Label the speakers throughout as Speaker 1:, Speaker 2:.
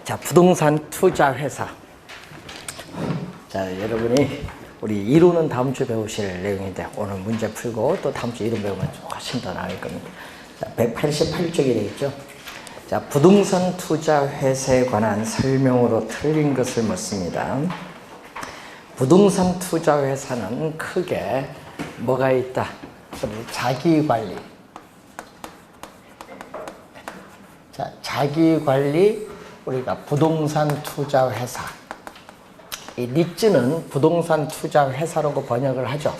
Speaker 1: 자, 부동산 투자 회사. 자, 여러분이 우리 이론은 다음 주에 배우실 내용인데 오늘 문제 풀고 또 다음 주 이론 배우면 훨씬 더 나을 겁니다. 자, 188쪽이 되겠죠. 자, 부동산 투자 회사에 관한 설명으로 틀린 것을 묻습니다. 부동산 투자 회사는 크게 뭐가 있다? 자기 관리. 자, 자기 관리 우리가 부동산 투자 회사. 이 리츠는 부동산 투자 회사라고 번역을 하죠.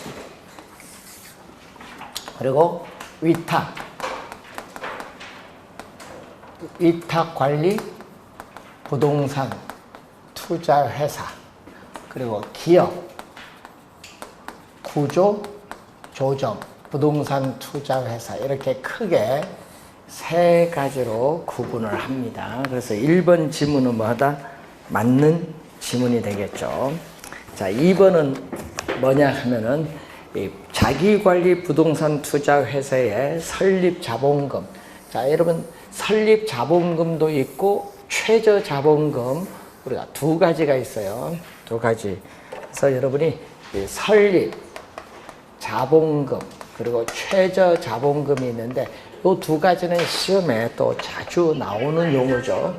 Speaker 1: 그리고 위탁 관리 부동산 투자 회사. 그리고 기업 구조 조정 부동산 투자 회사. 이렇게 크게 세 가지로 구분을 합니다. 그래서 1번 지문은 뭐하다? 맞는 지문이 되겠죠. 자, 2번은 뭐냐 하면은 이 자기관리 부동산 투자 회사의 설립 자본금. 자, 여러분 설립 자본금도 있고 최저 자본금 우리가 두 가지가 있어요. 두 가지. 그래서 여러분이 이 설립 자본금 그리고 최저 자본금이 있는데 이 두 가지는 시험에 또 자주 나오는 용어죠.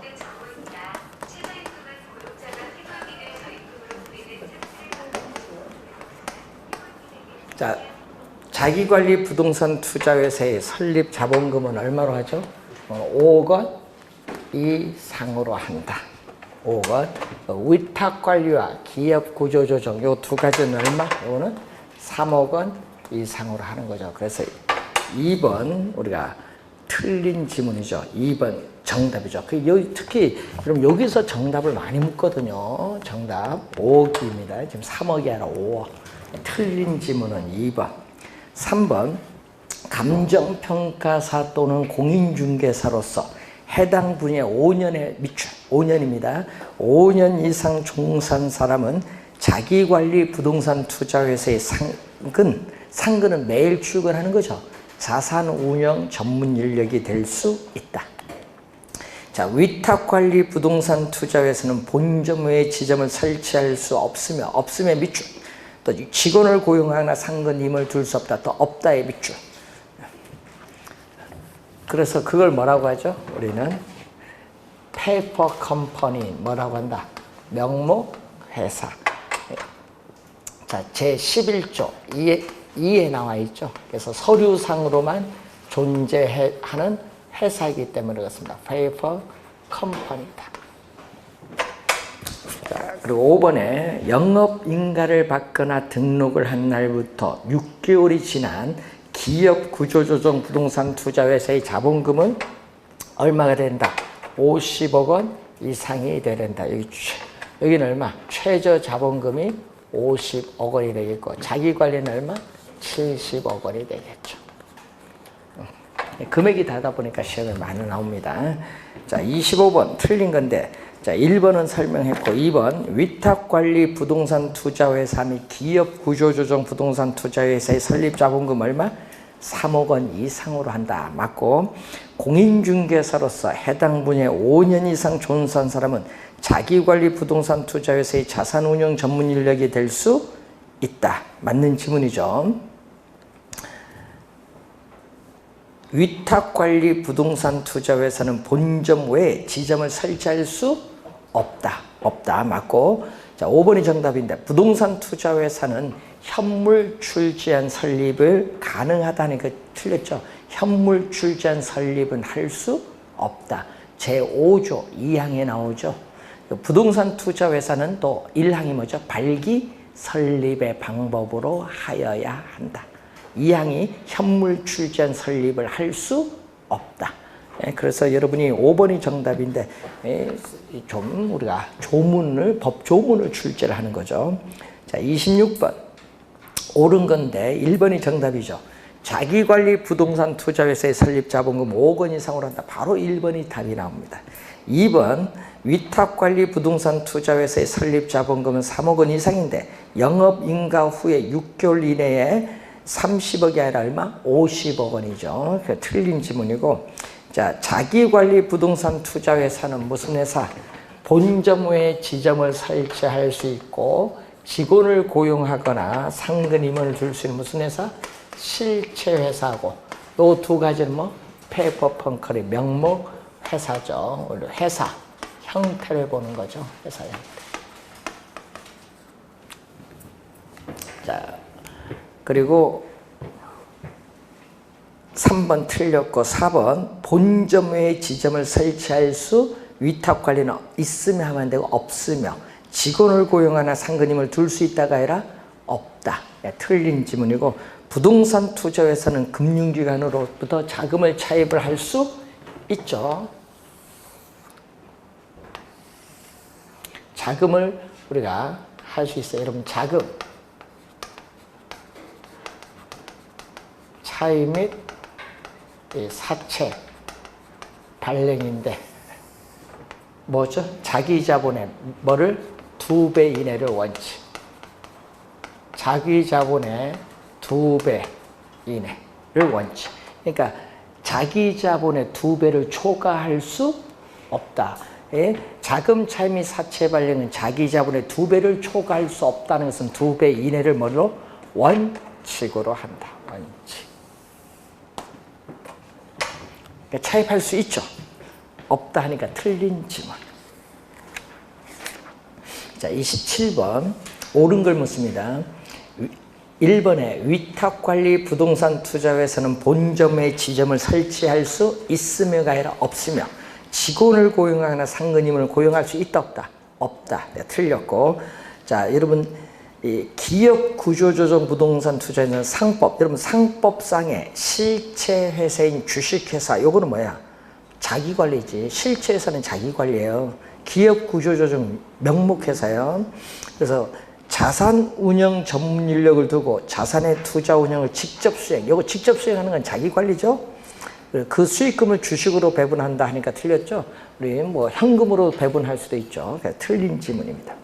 Speaker 1: 자, 자기관리 부동산 투자회사의 설립 자본금은 얼마로 하죠? 5억 원 이상으로 한다. 5억 원. 위탁관리와 기업 구조조정 이 두 가지는 얼마? 이거는 3억 원 이상으로 하는 거죠. 그래서 2번 우리가 틀린 지문이죠. 2번 정답이죠. 특히 그럼 여기서 정답을 많이 묻거든요. 정답 5억입니다. 지금 3억이 아니라 5억. 틀린 지문은 2번. 3번 감정평가사 또는 공인중개사로서 해당 분야에 5년에 미출 5년입니다. 5년 이상 종사한 사람은 자기관리 부동산 투자회사의 상근은 매일 출근하는 거죠. 자산운용 전문 인력이 될 수 있다. 자, 위탁관리 부동산 투자회사는 본점 외에 지점을 설치할 수 없으며 미출. 또 직원을 고용하거나 상근임을 둘 수 없다. 또 없다의 밑줄. 그래서 그걸 뭐라고 하죠? 우리는 페이퍼 컴퍼니 뭐라고 한다? 명목 회사. 자, 제11조 2에 나와 있죠. 그래서 서류상으로만 존재하는 회사이기 때문에 그렇습니다. 페이퍼 컴퍼니다. 자, 그리고 5번에 영업인가를 받거나 등록을 한 날부터 6개월이 지난 기업 구조조정 부동산 투자회사의 자본금은 얼마가 된다? 50억 원 이상이 돼야 된다. 여기는 얼마? 최저 자본금이 50억 원이 되겠고 자기관리는 얼마? 70억 원이 되겠죠. 금액이 다르다 보니까 시험에 많이 나옵니다. 자, 25번 틀린 건데 자, 1번은 설명했고 2번 위탁관리 부동산 투자회사 및 기업 구조조정 부동산 투자회사의 설립 자본금 얼마? 3억 원 이상으로 한다. 맞고 공인중개사로서 해당 분야에 5년 이상 종사한 사람은 자기관리 부동산 투자회사의 자산운용 전문 인력이 될 수 있다. 맞는 지문이죠. 위탁관리 부동산 투자회사는 본점 외에 지점을 설치할 수 없다. 맞고 자, 5번이 정답인데 부동산 투자회사는 현물 출지한 설립을 가능하다는 거 틀렸죠. 현물 출지한 설립은 할 수 없다. 제5조 2항에 나오죠. 부동산 투자회사는 또 1항이 뭐죠? 발기 설립의 방법으로 하여야 한다. 2항이 현물 출지한 설립을 할 수 없다. 그래서 여러분이 5번이 정답인데 좀 우리가 법조문을 출제를 하는 거죠. 자, 26번 옳은 건데 1번이 정답이죠. 자기관리 부동산 투자회사의 설립 자본금 5억 원 이상으로 한다. 바로 1번이 답이 나옵니다. 2번 위탁관리 부동산 투자회사의 설립 자본금은 3억 원 이상인데 영업인가 후에 6개월 이내에 30억이 아니라 얼마? 50억 원이죠. 틀린 지문이고 자, 자기관리 부동산 투자회사는 무슨 회사? 본점 외에 지점을 설치할 수 있고 직원을 고용하거나 상근 임원을 둘 수 있는 무슨 회사? 실체 회사고, 또 두 가지는 뭐? 페이퍼 펑커리 명목 회사죠. 우리 회사 형태를 보는 거죠. 회사 형태. 자, 그리고 3번 틀렸고 4번 본점 외에 지점을 설치할 수 위탁 관리는 있으며 하면 되고 없으며 직원을 고용하나 상근임을 둘 수 있다가 아니라 없다. 틀린 지문이고 부동산 투자회사는 금융기관으로부터 자금을 차입을 할 수 있죠. 자금을 우리가 할 수 있어요. 여러분 자금 차입 및 사채 발행인데 뭐죠? 자기 자본의 뭐를 2배 이내를 원칙. 자기 자본의 2배 이내를 원칙. 그러니까 자기 자본의 2배를 초과할 수 없다. 예? 자금 차입 및 사채 발행은 자기 자본의 2배를 초과할 수 없다는 것은 2배 이내를 뭐로? 원칙으로 한다. 원칙. 그러니까 차입할 수 있죠. 없다 하니까 틀린 지문. 자, 27번 옳은 걸 묻습니다. 1번에 위탁관리 부동산 투자회사는 본점에 지점을 설치할 수 있으며가 아니라 없으며 직원을 고용하거나 상근임을 고용할 수 있다 없다? 없다. 네, 틀렸고. 자, 여러분 이 기업 구조조정 부동산 투자에는 상법, 여러분 상법상의 실체 회사인 주식회사, 요거는 뭐야? 자기관리지. 실체회사는 자기관리예요. 기업 구조조정 명목회사예요. 그래서 자산 운영 전문 인력을 두고 자산의 투자 운영을 직접 수행, 요거 직접 수행하는 건 자기관리죠. 그 수익금을 주식으로 배분한다 하니까 틀렸죠. 우리 뭐 현금으로 배분할 수도 있죠. 틀린 지문입니다.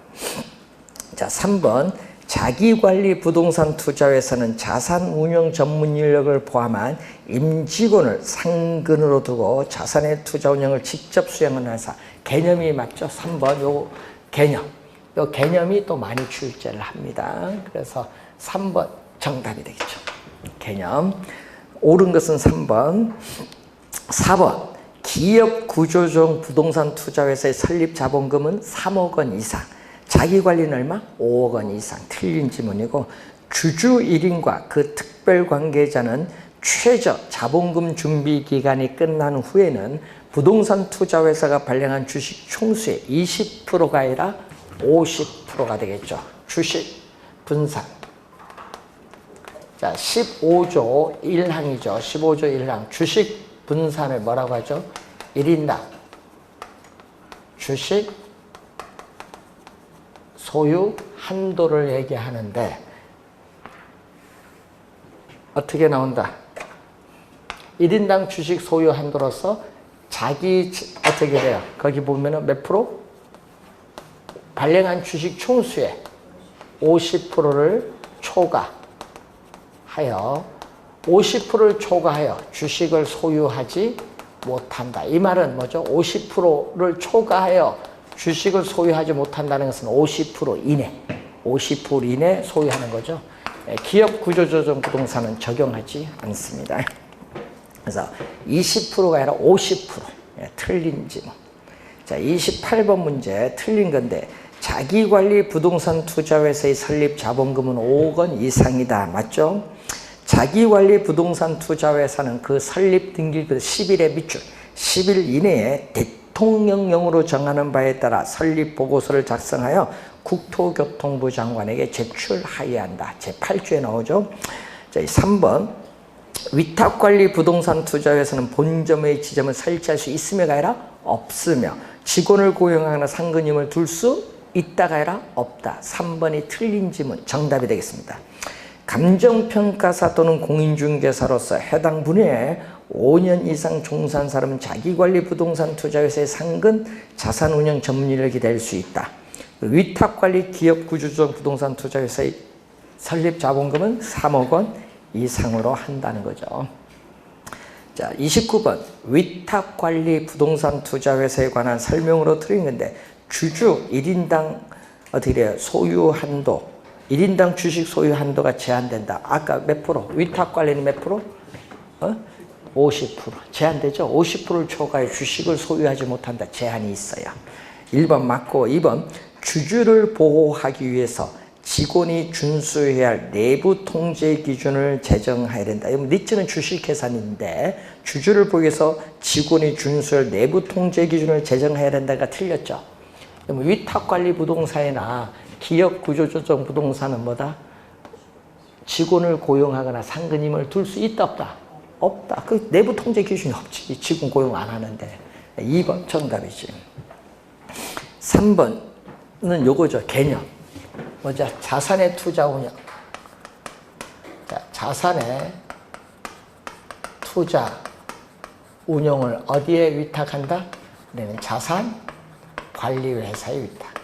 Speaker 1: 자, 3번 자기관리 부동산 투자회사는 자산 운용 전문 인력을 포함한 임직원을 상근으로 두고 자산의 투자 운영을 직접 수행하는 회사. 개념이 맞죠? 3번 요 개념. 요 개념이 또 많이 출제를 합니다. 그래서 3번 정답이 되겠죠. 개념. 옳은 것은 3번. 4번 기업 구조조정 부동산 투자회사의 설립 자본금은 3억 원 이상. 자기관리는 얼마? 5억 원 이상. 틀린 지문이고 주주 1인과 그 특별관계자는 최저 자본금 준비 기간이 끝난 후에는 부동산 투자회사가 발행한 주식 총수의 20%가 아니라 50%가 되겠죠. 주식 분산. 자, 15조 1항이죠. 15조 1항. 주식 분산을 뭐라고 하죠? 1인당 주식 소유 한도를 얘기하는데 어떻게 나온다? 1인당 주식 소유 한도로서 자기 어떻게 돼요? 거기 보면은 몇 프로? 발행한 주식 총수의 50%를 초과하여 50%를 초과하여 주식을 소유하지 못한다. 이 말은 뭐죠? 50%를 초과하여 주식을 소유하지 못한다는 것은 50% 이내, 50% 이내 소유하는 거죠. 기업 구조조정 부동산은 적용하지 않습니다. 그래서 20%가 아니라 50%. 틀린 지문. 자, 28번 문제 틀린 건데 자기관리 부동산 투자회사의 설립 자본금은 5억 원 이상이다. 맞죠? 자기관리 부동산 투자회사는 그 설립 등기일 10일에 밑줄, 10일 이내에 대통령령으로 정하는 바에 따라 설립 보고서를 작성하여 국토교통부 장관에게 제출하여야 한다. 제8조에 나오죠. 자, 3번 위탁관리 부동산 투자회사는 본점의 지점을 설치할 수 있으며가 아니라 없으며 직원을 고용하거나 상근임을 둘 수 있다가 아니라 없다. 3번이 틀린 지문 정답이 되겠습니다. 감정평가사 또는 공인중개사로서 해당 분야에 5년 이상 종사한 사람은 자기관리 부동산 투자회사의 상근 자산운영 전문인력이 될 수 있다. 위탁관리 기업 구조조정 부동산 투자회사의 설립 자본금은 3억 원 이상으로 한다는 거죠. 자, 29번 위탁관리 부동산 투자회사에 관한 설명으로 드린 건데 주주 1인당 어떻게 돼요? 소유 한도 1인당 주식 소유 한도가 제한된다. 아까 몇 프로? 위탁 관리는 몇 프로? 50% 제한되죠. 50%를 초과해 주식을 소유하지 못한다. 제한이 있어요. 1번 맞고 2번 주주를 보호하기 위해서 직원이 준수해야 할 내부 통제 기준을 제정해야 된다. 니츠는 주식회사인데 주주를 보기 위해서 직원이 준수할 내부 통제 기준을 제정해야 된다가 틀렸죠. 위탁관리 부동산이나 기업 구조조정 부동산은 뭐다? 직원을 고용하거나 상근임을 둘 수 있다 없다? 없다. 그 내부 통제 기준이 없지. 직원 고용 안 하는데. 2번 정답이지. 3번은 요거죠. 개념. 뭐죠? 자산의 투자 운영. 자, 자산의 투자 운용을 어디에 위탁한다? 우리는 자산 관리 회사에 위탁.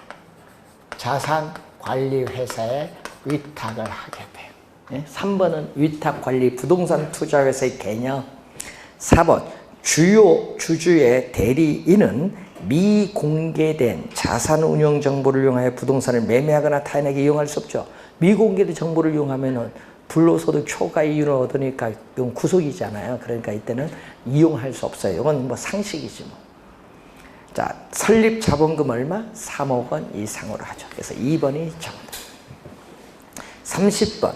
Speaker 1: 자산 관리 회사에 위탁을 하게 돼요. 3번은 위탁 관리 부동산 투자 회사의 개념. 4번 주요 주주의 대리인은 미공개된 자산 운용 정보를 이용하여 부동산을 매매하거나 타인에게 이용할 수 없죠. 미공개된 정보를 이용하면은 불로소득 초과 이윤을 얻으니까 이건 구속이잖아요. 그러니까 이때는 이용할 수 없어요. 이건 뭐 상식이지 뭐. 자, 설립 자본금 얼마? 3억 원 이상으로 하죠. 그래서 2번이 정답. 30번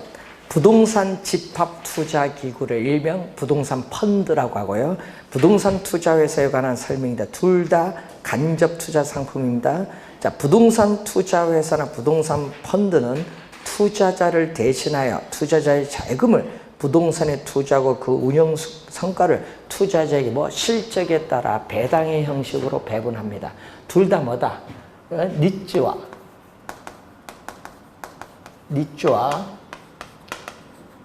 Speaker 1: 부동산 집합 투자 기구를 일명 부동산 펀드라고 하고요. 부동산 투자 회사에 관한 설명입니다. 둘 다 간접 투자 상품입니다. 자, 부동산 투자 회사나 부동산 펀드는 투자자를 대신하여 투자자의 자금을 부동산에 투자하고 그 운영 성과를 투자자에게 실적에 따라 배당의 형식으로 배분합니다. 둘 다 뭐다? 니츠와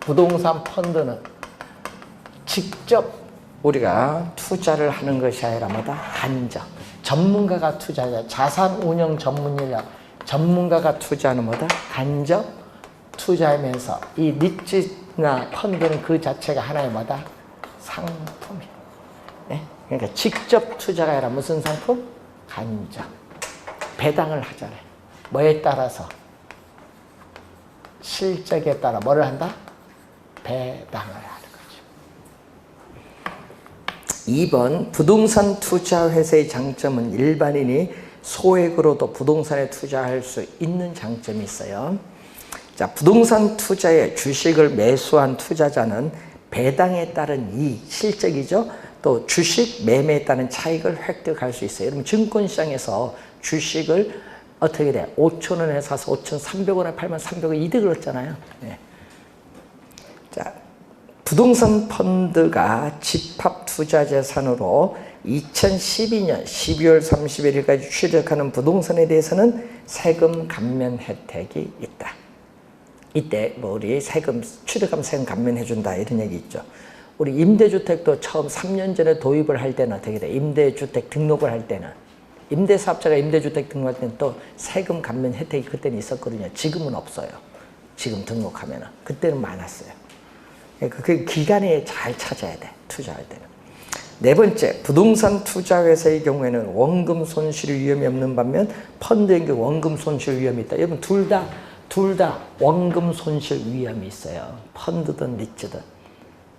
Speaker 1: 부동산 펀드는 직접 우리가 투자를 하는 것이 아니라 뭐다? 간접. 전문가가 투자자, 자산 운영 전문 인력, 전문가가 투자하는 뭐다? 간접 투자하면서 이 니츠나 펀드는 그 자체가 하나의 뭐다? 상품이에요. 네? 그러니까 직접 투자가 아니라 무슨 상품? 간접. 배당을 하잖아요. 뭐에 따라서? 실적에 따라 뭐를 한다? 배당을 하는 거죠. 2번 부동산 투자 회사의 장점은 일반인이 소액으로도 부동산에 투자할 수 있는 장점이 있어요. 자, 부동산 투자에 주식을 매수한 투자자는 배당에 따른 이익, 실적이죠. 또 주식 매매에 따른 차익을 획득할 수 있어요. 여러분 증권시장에서 주식을 어떻게 돼? 5,000원에 사서 5,300원에 팔면 300원 이득을 얻잖아요. 네. 자, 부동산 펀드가 집합투자재산으로 2012년 12월 31일까지 취득하는 부동산에 대해서는 세금 감면 혜택이 있다. 이때 우리 세금 취득하면 세금 감면해준다 이런 얘기 있죠. 우리 임대주택도 처음 3년 전에 도입을 할 때는 어떻게 돼? 임대주택 등록을 할 때는 임대사업자가 임대주택 등록할 때는 또 세금 감면 혜택이 그때는 있었거든요. 지금은 없어요. 지금 등록하면은 그때는 많았어요. 그 기간에 잘 찾아야 돼. 투자할 때는. 네 번째, 부동산 투자 회사의 경우에는 원금 손실 위험이 없는 반면 펀드의 경우 원금 손실 위험이 있다. 여러분 둘 다 원금 손실 위험이 있어요. 펀드든 리츠든.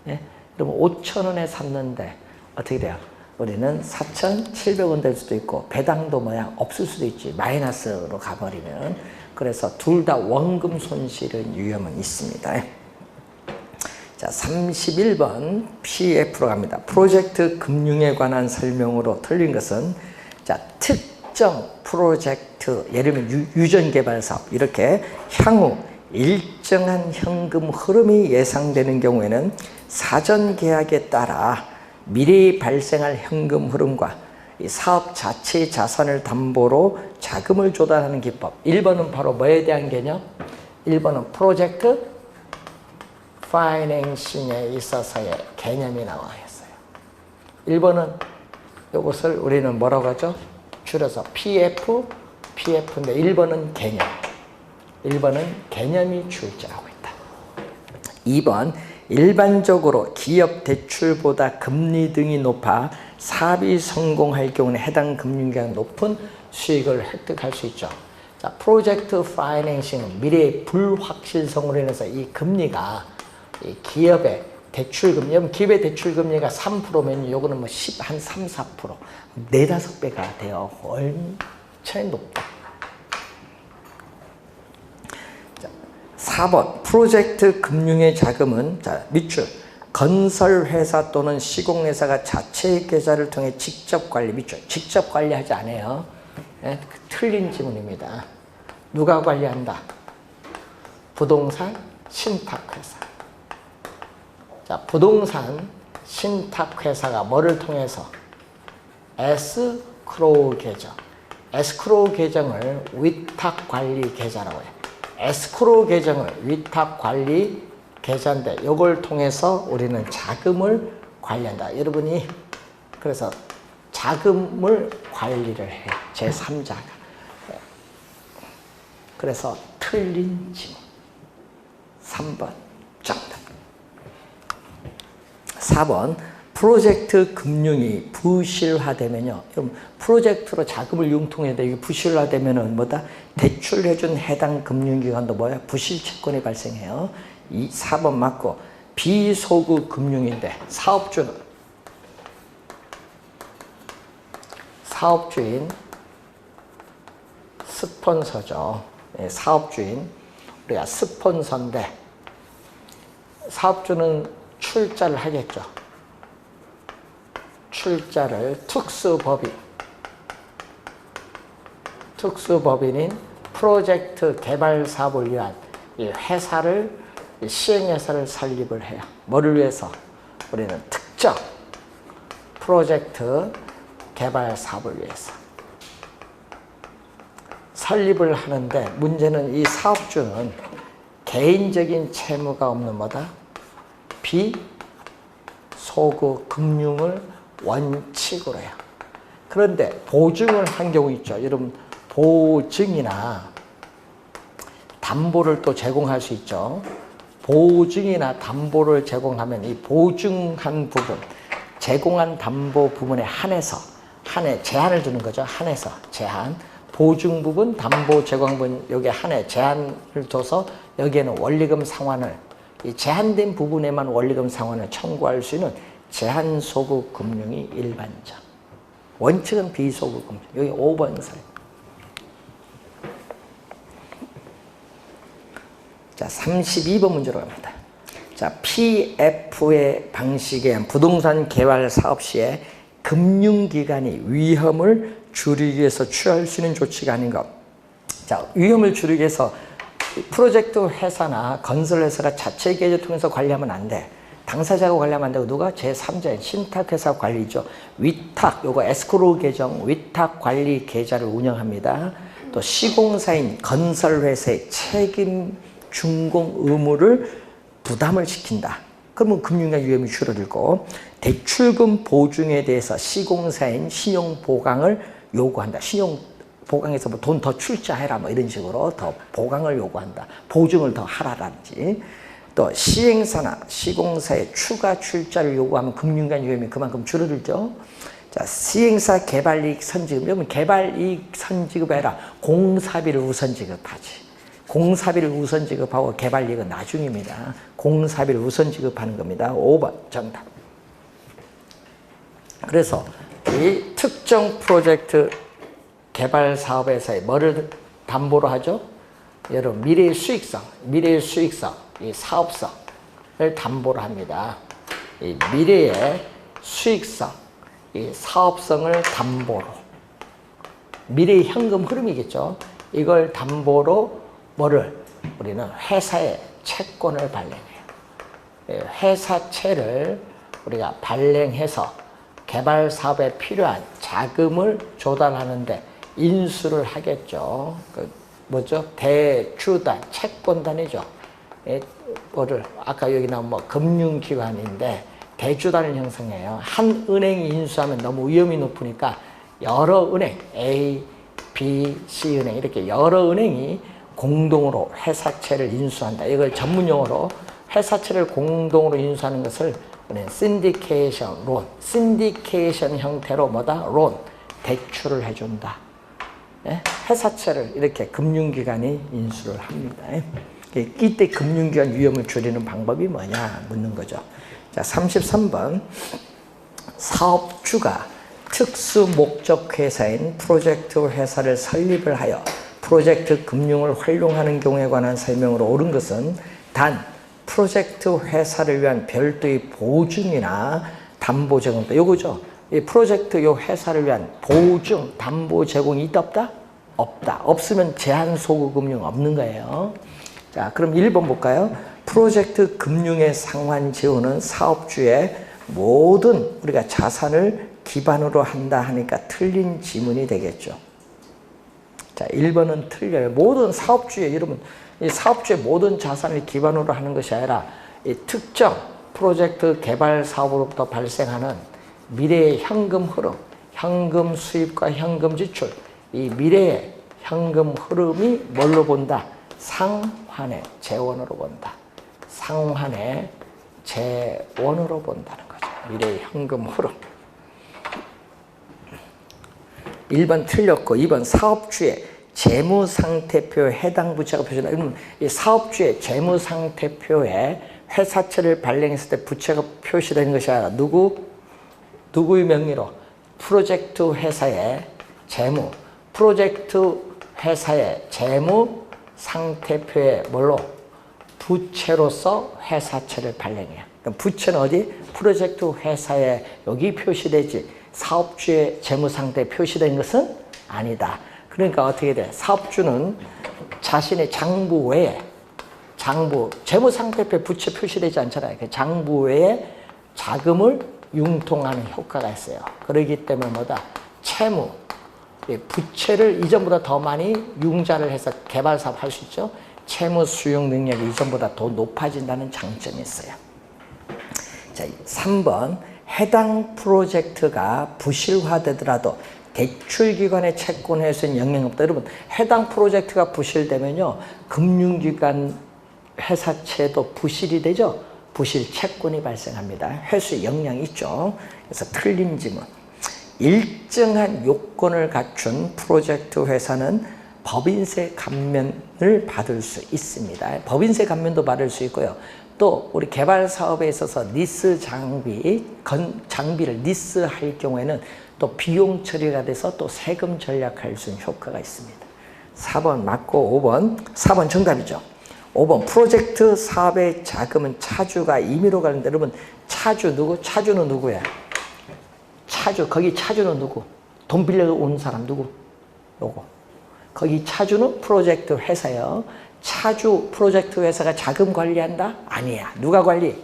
Speaker 1: 네? 그러면 5,000원에 샀는데 어떻게 돼요? 우리는 4,700원 될 수도 있고 배당도 없을 수도 있지. 마이너스로 가버리면. 그래서 둘 다 원금 손실은 위험은 있습니다. 자, 31번 PF로 갑니다. 프로젝트 금융에 관한 설명으로 틀린 것은 자, 특정 프로젝트, 예를 들면 유전개발 사업 이렇게 향후 일정한 현금 흐름이 예상되는 경우에는 사전 계약에 따라 미래에 발생할 현금 흐름과 이 사업 자체의 자산을 담보로 자금을 조달하는 기법. 1번은 바로 뭐에 대한 개념? 1번은 프로젝트 파이낸싱에 있어서의 개념이 나와 있어요. 1번은 이것을 우리는 뭐라고 하죠? 줄여서 PF인데 1번은 개념. 1번은 개념이 출제하고 있다. 2번 일반적으로 기업 대출보다 금리 등이 높아 사업이 성공할 경우는 해당 금융기관 높은 수익을 획득할 수 있죠. 자, 프로젝트 파이낸싱은 미래의 불확실성으로 인해서 이 금리가 이 기업의 대출금리, 기업의 대출금리가 3%면 요거는 뭐 한 3, 4%, 4, 5배가 돼요. 엄청 높다. 자, 4번 프로젝트 금융의 자금은 자, 밑줄 건설회사 또는 시공회사가 자체의 계좌를 통해 직접 관리, 밑줄 직접 관리하지 않아요. 네? 틀린 지문입니다. 누가 관리한다? 부동산 신탁회사. 자, 부동산 신탁회사가 뭐를 통해서? 에스크로우 계정. 에스크로우 계정을 위탁관리 계좌라고 해요. 에스크로우 계정을 위탁관리 계좌인데 이걸 통해서 우리는 자금을 관리한다. 여러분이 그래서 자금을 관리를 해요. 제3자가. 그래서 틀린 지문. 3번 정답. 4번 프로젝트 금융이 부실화되면요. 프로젝트로 자금을 융통해야 이게 부실화되면은 뭐다? 대출해준 해당 금융기관도 뭐야? 부실채권이 발생해요. 4번 맞고 비소급 금융인데 사업주인 스폰서죠. 네, 사업주인 우리가 스폰서인데 사업주는 출자를 하겠죠. 출자를 특수법인인 프로젝트 개발 사업을 위한 이 회사를 시행회사를 설립을 해요. 뭐를 위해서? 우리는 특정 프로젝트 개발 사업을 위해서 설립을 하는데 문제는 이 사업주는 개인적인 채무가 없는 뭐다? 비소급 금융을 원칙으로 해요. 그런데 보증을 한 경우 있죠. 여러분 보증이나 담보를 또 제공할 수 있죠. 보증이나 담보를 제공하면 이 보증한 부분, 제공한 담보 부분에 한해서 제한을 두는 거죠. 한해서 제한. 보증 부분, 담보 제공 부분 여기에 한해 제한을 둬서 여기에는 원리금 상환을 이 제한된 부분에만 원리금 상환을 청구할 수 있는 제한소급 금융이 일반적. 원칙은 비소급 금융. 여기 5번 살. 자, 32번 문제로 갑니다. 자, PF의 방식에 의한 부동산 개발 사업 시에 금융기관이 위험을 줄이기 위해서 취할 수 있는 조치가 아닌 것. 자, 위험을 줄이기 위해서 프로젝트 회사나 건설회사가 자체 계좌를 통해서 관리하면 안 돼. 당사자가 관리하면 안 되고 누가? 제3자인 신탁회사 관리죠. 위탁, 요거 에스크로우 계정, 위탁 관리 계좌를 운영합니다. 또 시공사인 건설회사의 책임 준공 의무를 부담을 시킨다. 그러면 금융기관 위험이 줄어들고 대출금 보증에 대해서 시공사인 신용 보강을 요구한다. 신용 보강해서 뭐 돈 더 출자해라 뭐 이런 식으로 더 보강을 요구한다. 보증을 더 하라든지. 또 시행사나 시공사의 추가 출자를 요구하면 금융기관 위험이 그만큼 줄어들죠. 자, 시행사 개발이익 선지급. 여러분 개발이익 선지급이 아니라 공사비를 우선 지급하지. 공사비를 우선 지급하고 개발이익은 나중입니다. 공사비를 우선 지급하는 겁니다. 5번 정답. 그래서 이 특정 프로젝트 개발 사업에서의 뭐를 담보로 하죠? 여러분 미래의 수익성, 이 사업성을 담보로 합니다. 이 미래의 수익성, 이 사업성을 담보로 미래의 현금 흐름이겠죠. 이걸 담보로 뭐를 우리는 회사의 채권을 발행해요. 회사채를 우리가 발행해서 개발 사업에 필요한 자금을 조달하는데 인수를 하겠죠. 뭐죠? 대주단, 채권단이죠. 뭐를 아까 여기 나온 뭐 금융기관인데 대주단을 형성해요. 한 은행이 인수하면 너무 위험이 높으니까 여러 은행, A, B, C 은행 이렇게 여러 은행이 공동으로 회사채를 인수한다. 이걸 전문용어로 회사채를 공동으로 인수하는 것을 신디케이션 론, 신디케이션 형태로 뭐다? 론, 대출을 해준다. 예? 회사채를 이렇게 금융기관이 인수를 합니다. 예? 이때 금융기관 위험을 줄이는 방법이 뭐냐 묻는 거죠. 자, 33번. 사업주가 특수 목적 회사인 프로젝트 회사를 설립을 하여 프로젝트 금융을 활용하는 경우에 관한 설명으로 옳은 것은 단 프로젝트 회사를 위한 별도의 보증이나 담보 제공이다. 요거죠. 이 프로젝트 요 회사를 위한 보증, 담보 제공이 있다 없다? 없다. 없으면 제한 소구 금융 없는 거예요. 자, 그럼 1번 볼까요? 프로젝트 금융의 상환 지원은 사업주의 모든 우리가 자산을 기반으로 한다 하니까 틀린 지문이 되겠죠. 자, 1번은 틀려요. 모든 사업주의, 여러분, 이 사업주의 모든 자산을 기반으로 하는 것이 아니라 이 특정 프로젝트 개발 사업으로부터 발생하는 미래의 현금 흐름, 현금 수입과 현금 지출, 이 미래의 현금 흐름이 뭘로 본다? 상환의 재원으로 본다. 상환의 재원으로 본다는 거죠. 미래의 현금 흐름. 1번 틀렸고 2번 사업주의 재무상태표에 해당 부채가 표시된다. 이 사업주의 재무상태표에 회사채를 발행했을 때 부채가 표시되는 것이 아니라 누구의 명의로? 프로젝트 회사의 재무, 프로젝트 회사의 재무 상태표에 뭘로? 부채로서 회사채를 발행해요. 그럼 부채는 어디? 프로젝트 회사에 여기 표시되지 사업주의 재무상태에 표시된 것은 아니다. 그러니까 어떻게 돼? 사업주는 자신의 장부 외에 재무상태표에 부채 표시되지 않잖아요. 그 장부 외에 자금을 융통하는 효과가 있어요. 그렇기 때문에 뭐다? 채무, 부채를 이전보다 더 많이 융자를 해서 개발 사업 할 수 있죠. 채무 수용 능력이 이전보다 더 높아진다는 장점이 있어요. 자, 3번. 해당 프로젝트가 부실화되더라도 대출기관의 채권에 대해서는 영향이 없다. 여러분, 해당 프로젝트가 부실되면요, 금융기관 회사채도 부실이 되죠. 부실 채권이 발생합니다. 회수에 영향이 있죠. 그래서 틀린 지문. 일정한 요건을 갖춘 프로젝트 회사는 법인세 감면을 받을 수 있습니다. 법인세 감면도 받을 수 있고요. 또 우리 개발 사업에 있어서 리스 장비를 리스할 경우에는 또 비용 처리가 돼서 또 세금 절약할 수 있는 효과가 있습니다. 4번 맞고 4번 정답이죠. 5번 프로젝트 사업의 자금은 차주가 임의로 가는데 여러분 차주 누구? 차주는 누구야? 거기 차주는 누구? 돈 빌려 온 사람 누구? 요거. 거기 차주는 프로젝트 회사예요. 차주 프로젝트 회사가 자금 관리한다? 아니야. 누가 관리?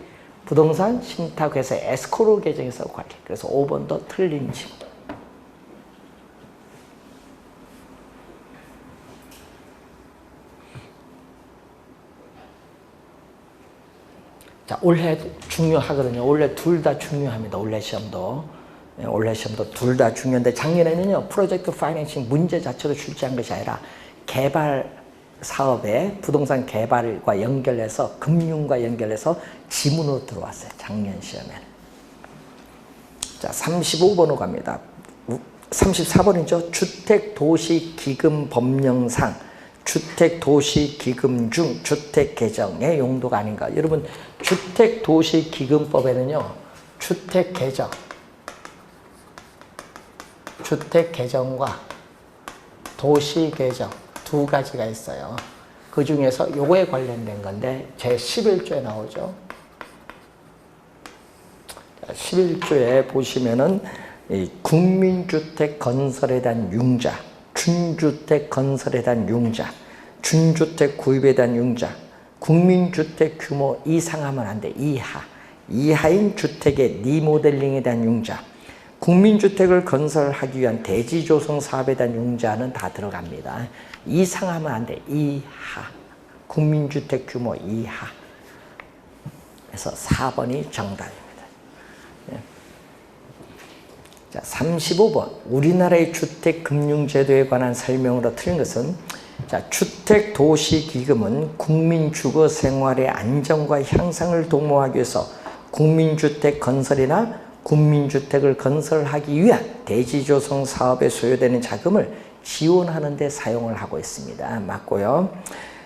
Speaker 1: 부동산 신탁회사 에스코로 계정에서 관리. 그래서 5번도 틀린 지. 자, 올해 중요하거든요. 올해 둘 다 중요합니다. 올해 시험도 둘 다 중요한데 작년에는요 프로젝트 파이낸싱 문제 자체로 출제한 것이 아니라 개발 사업에 부동산 개발과 연결해서 금융과 연결해서 지문으로 들어왔어요. 작년 시험에는. 자, 35번으로 갑니다. 34번이죠. 주택도시기금법령상 주택도시기금 중 주택개정의 용도가 아닌가. 여러분 주택도시기금법에는요 주택개정과 도시개정 두 가지가 있어요. 그 중에서 요거에 관련된 건데 제11조에 나오죠. 11조에 보시면은 이 국민주택 건설에 대한 융자, 준주택 건설에 대한 융자, 준주택 구입에 대한 융자, 국민주택 규모 이상하면 안 돼. 이하인 주택의 리모델링에 대한 융자, 국민주택을 건설하기 위한 대지조성 사업에 대한 융자는 다 들어갑니다. 이상하면 안 돼. 이하. 국민주택 규모 이하. 그래서 4번이 정답입니다. 자, 35번. 우리나라의 주택금융제도에 관한 설명으로 틀린 것은 자, 주택도시기금은 국민 주거 생활의 안정과 향상을 도모하기 위해서 국민주택 건설이나 국민주택을 건설하기 위한 대지조성 사업에 소요되는 자금을 지원하는 데 사용을 하고 있습니다. 맞고요.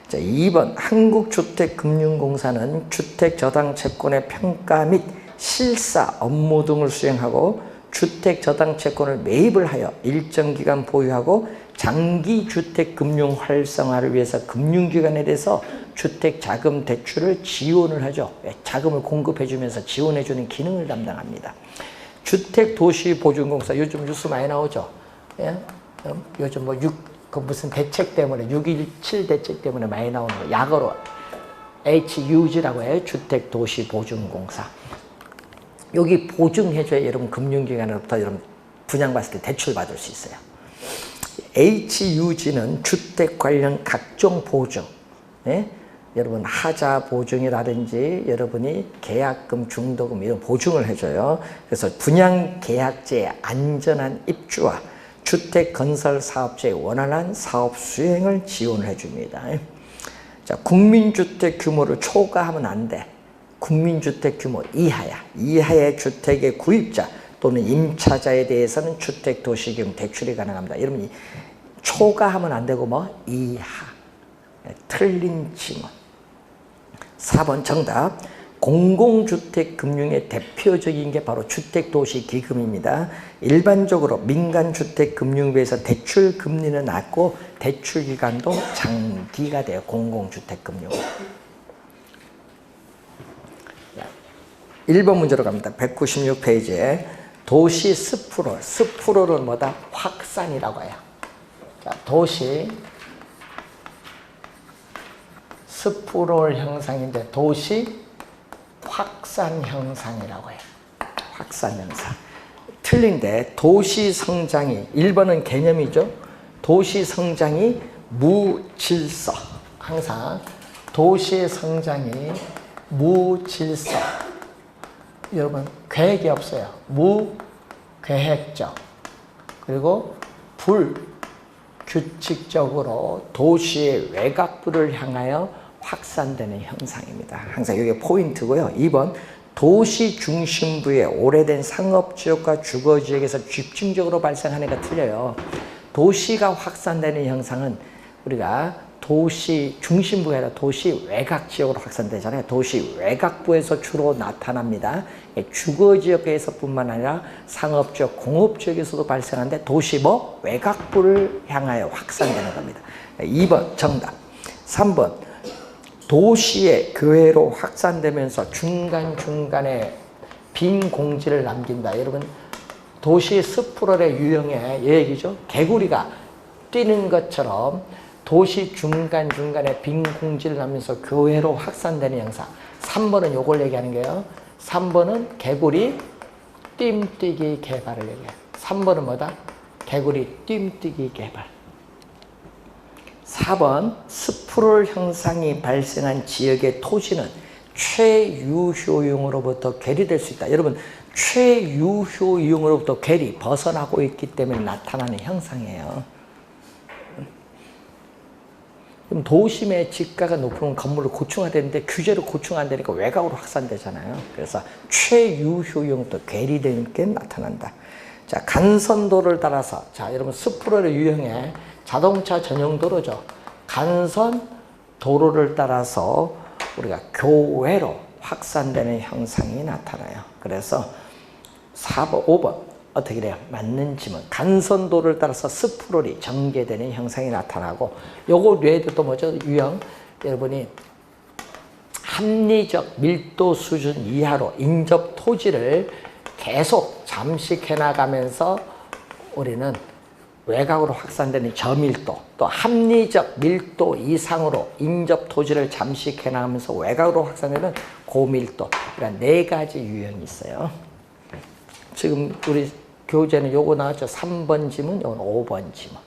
Speaker 1: 자, 2번 한국주택금융공사는 주택저당채권의 평가 및 실사 업무 등을 수행하고 주택저당채권을 매입을 하여 일정 기간 보유하고 장기주택금융 활성화를 위해서 금융기관에 대해서 주택자금 대출을 지원을 하죠. 자금을 공급해주면서 지원해주는 기능을 담당합니다. 주택도시보증공사 요즘 뉴스 많이 나오죠. 예? 요즘 뭐 무슨 대책 때문에 6.17 대책 때문에 많이 나오는 거 약어로 HUG라고 해요. 주택도시보증공사. 여기 보증해줘야 여러분 금융기관으로부터 여러분 분양받을 때 대출 받을 수 있어요. HUG는 주택 관련 각종 보증, 예? 여러분 하자 보증이라든지 여러분이 계약금, 중도금 이런 보증을 해줘요. 그래서 분양계약제의 안전한 입주와 주택 건설 사업자의 원활한 사업 수행을 지원을 해줍니다. 자, 국민주택 규모를 초과하면 안 돼. 국민주택 규모 이하야. 이하의 주택의 구입자 또는 임차자에 대해서는 주택도시기금 대출이 가능합니다. 여러분 초과하면 안 되고 뭐 이하. 틀린 지문. 4번 정답. 공공주택 금융의 대표적인 게 바로 주택도시기금입니다. 일반적으로 민간주택 금융비에서 대출 금리는 낮고 대출 기간도 장기가 돼요. 공공주택 금융. 1번 문제로 갑니다. 196페이지에 도시 스프롤. 스프롤은 뭐다? 확산이라고 해요. 자, 도시 스프롤 형상인데 도시 확산 형상이라고 해요. 확산 형상. 틀린데 도시 성장이 1번은 개념이죠. 도시 성장이 무질서. 항상 도시의 성장이 무질서. 여러분 계획이 없어요. 무계획적. 그리고 불규칙적으로 도시의 외곽부를 향하여 확산되는 형상입니다. 항상 이게 포인트고요. 2번 도시 중심부의 오래된 상업지역과 주거지역에서 집중적으로 발생하는 게 틀려요. 도시가 확산되는 형상은 우리가 도시 중심부가 아니라 도시 외곽지역으로 확산되잖아요. 도시 외곽부에서 주로 나타납니다. 주거지역에서뿐만 아니라 상업지역, 공업지역에서도 발생하는데 도시 외곽부를 향하여 확산되는 겁니다. 2번 정답. 3번 도시의 교외로 확산되면서 중간중간에 빈 공지를 남긴다. 여러분 도시 스프롤의 유형의 얘기죠. 개구리가 뛰는 것처럼 도시 중간중간에 빈 공지를 남기면서 교외로 확산되는 형상. 3번은 요걸 얘기하는 거예요. 3번은 개구리 뜀뛰기 개발을 얘기해요. 3번은 뭐다? 개구리 뜀뛰기 개발. 4번 스프롤 형상이 발생한 지역의 토지는 최유효용으로부터 괴리될 수 있다. 여러분 최유효용으로부터 괴리 벗어나고 있기 때문에 나타나는 형상이에요. 그럼 도심의 지가가 높으면 건물을 고층화되는데 규제로 고층화 안 되니까 외곽으로 확산되잖아요. 그래서 최유효용도 괴리되는 게 나타난다. 자, 간선도를 따라서 자 여러분 스프롤의 유형에 자동차 전용 도로죠. 간선 도로를 따라서 우리가 교외로 확산되는 형상이 나타나요. 그래서 4번, 5번 어떻게 돼요? 맞는 지문. 간선도를 따라서 스프롤이 전개되는 형상이 나타나고 요거 외에도 또 뭐죠? 유형. 여러분이 합리적 밀도 수준 이하로 인접 토지를 계속 잠식해 나가면서 우리는 외곽으로 확산되는 저밀도, 또 합리적 밀도 이상으로 인접 토지를 잠식해 나가면서 외곽으로 확산되는 고밀도. 그러니까 4가지 유형이 있어요. 지금 우리 교재는 요거 나왔죠. 3번 지문, 요건 5번 지문.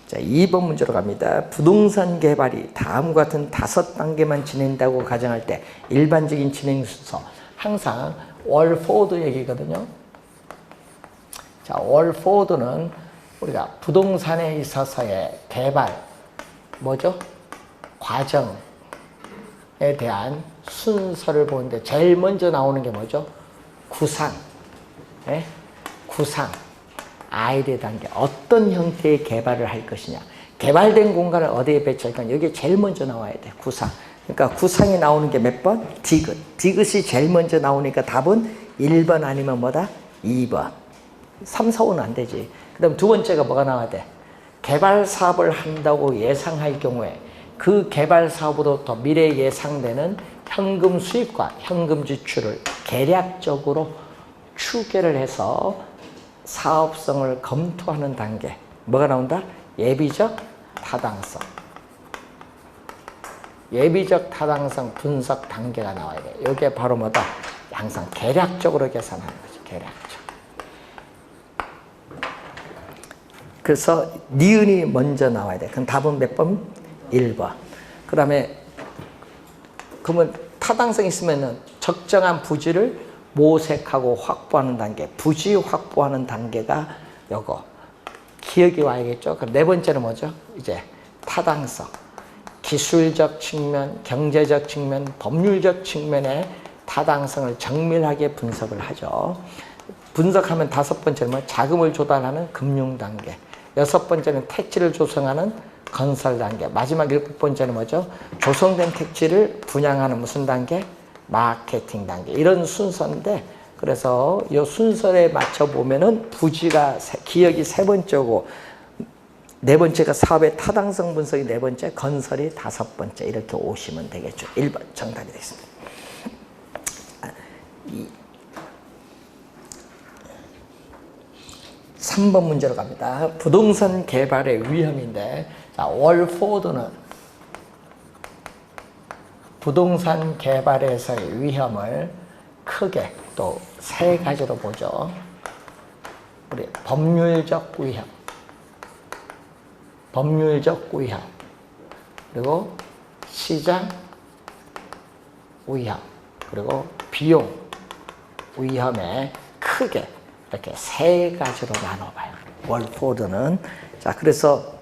Speaker 1: 자, 2번 문제로 갑니다. 부동산 개발이 다음과 같은 5단계만 진행된다고 가정할 때 일반적인 진행 순서. 항상 월포드 얘기거든요. 자, 월포드는 우리가 부동산에 있어서의 개발, 뭐죠? 과정에 대한 순서를 보는데 제일 먼저 나오는 게 뭐죠? 구상. 예? 구상. 아이디어 단계. 어떤 형태의 개발을 할 것이냐. 개발된 공간을 어디에 배치할까? 여기에 제일 먼저 나와야 돼. 구상. 그러니까 구상이 나오는 게 몇 번? 디귿. 디귿이 제일 먼저 나오니까 답은 1번 아니면 뭐다? 2번. 3, 4, 5는 안 되지. 그 다음 두 번째가 뭐가 나와야 돼? 개발 사업을 한다고 예상할 경우에 그 개발 사업으로부터 미래에 예상되는 현금 수입과 현금 지출을 계략적으로 추계를 해서 사업성을 검토하는 단계. 뭐가 나온다? 예비적 타당성. 예비적 타당성 분석 단계가 나와야 돼. 이게 바로 뭐다? 항상 계략적으로 계산하는 거지. 계략적. 그래서 니은이 먼저 나와야 돼. 그럼 답은 몇 번? 1번. 그 다음에 그러면 타당성 있으면은 적정한 부지를 모색하고 확보하는 단계. 부지 확보하는 단계가 요거. 기억이 와야겠죠. 그럼 네 번째는 뭐죠? 이제 타당성. 기술적 측면, 경제적 측면, 법률적 측면의 타당성을 정밀하게 분석을 하죠. 분석하면 다섯 번째는 뭐 자금을 조달하는 금융 단계. 여섯 번째는 택지를 조성하는 건설 단계. 마지막 일곱 번째는 뭐죠? 조성된 택지를 분양하는 무슨 단계? 마케팅 단계. 이런 순서인데, 그래서 이 순서에 맞춰 보면은 부지가 기억이 세 번째고, 네 번째가 사업의 타당성 분석이 네 번째, 건설이 다섯 번째. 이렇게 오시면 되겠죠. 1번 정답이 되겠습니다. 3번 문제로 갑니다. 부동산 개발의 위험인데, 자, 월포드는 부동산 개발에서의 위험을 크게 또 세 가지로 보죠. 우리 법률적 위험, 법률적 위험, 그리고 시장 위험, 그리고 비용 위험에 크게 이렇게 세 가지로 나눠봐요. 월포드는. 자, 그래서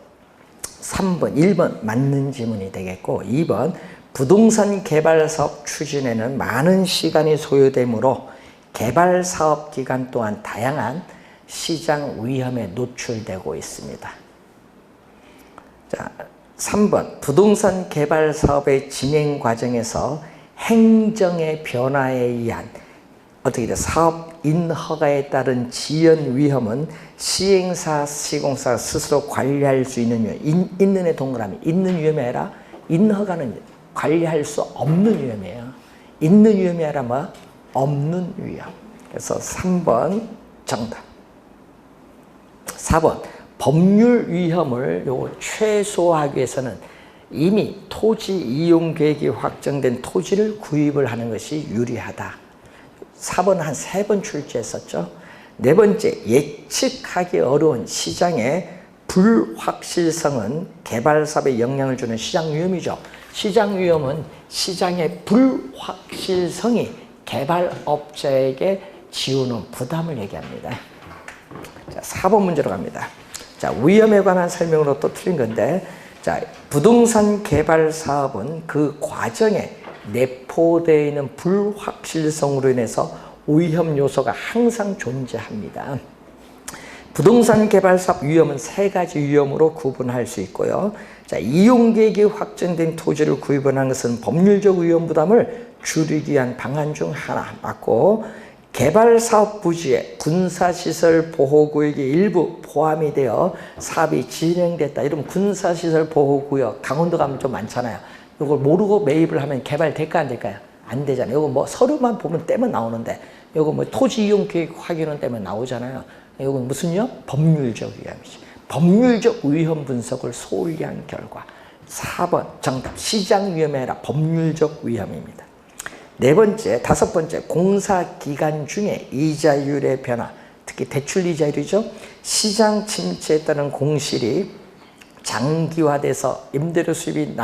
Speaker 1: 3번, 1번 맞는 지문이 되겠고, 2번 부동산 개발 사업 추진에는 많은 시간이 소요되므로 개발 사업 기간 또한 다양한 시장 위험에 노출되고 있습니다. 자, 3번 부동산 개발 사업의 진행 과정에서 행정의 변화에 의한 어떻게 돼? 사업 인허가에 따른 지연 위험은 시행사, 시공사가 스스로 관리할 수 있는 위험. 있는의 동그라미. 있는 위험이 아니라 인허가는 관리할 수 없는 위험이에요. 있는 위험이 아니라 뭐? 없는 위험. 그래서 3번 정답. 4번 법률 위험을 최소화하기 위해서는 이미 토지 이용 계획이 확정된 토지를 구입을 하는 것이 유리하다. 4번 한 3번 출제했었죠. 네 번째, 예측하기 어려운 시장의 불확실성은 개발 사업에 영향을 주는 시장 위험이죠. 시장 위험은 시장의 불확실성이 개발업자에게 지우는 부담을 얘기합니다. 자, 4번 문제로 갑니다. 자, 위험에 관한 설명으로 또 틀린 건데, 자, 부동산 개발 사업은 그 과정에 내포되어 있는 불확실성으로 인해서 위험 요소가 항상 존재합니다. 부동산 개발 사업 위험은 세 가지 위험으로 구분할 수 있고요. 자, 이용 계획이 확정된 토지를 구입하는 것은 법률적 위험 부담을 줄이기 위한 방안 중 하나 맞고, 개발 사업 부지에 군사시설 보호구역이 일부 포함이 되어 사업이 진행됐다. 이러면 군사시설 보호구역, 강원도 가면 좀 많잖아요. 이걸 모르고 매입을 하면 개발될까 안 될까요? 안 되잖아요. 이거 뭐 서류만 보면 떼면 나오는데, 이거 뭐 토지 이용 계획 확인은 떼면 나오잖아요. 이건 무슨요? 법률적 위험이지. 법률적 위험 분석을 소홀히 한 결과 4번 정답. 시장 위험이 아니라 법률적 위험입니다. 네 번째, 다섯 번째, 공사 기간 중에 이자율의 변화, 특히 대출 이자율이죠. 시장 침체에 따른 공실이 장기화돼서 임대료 수입이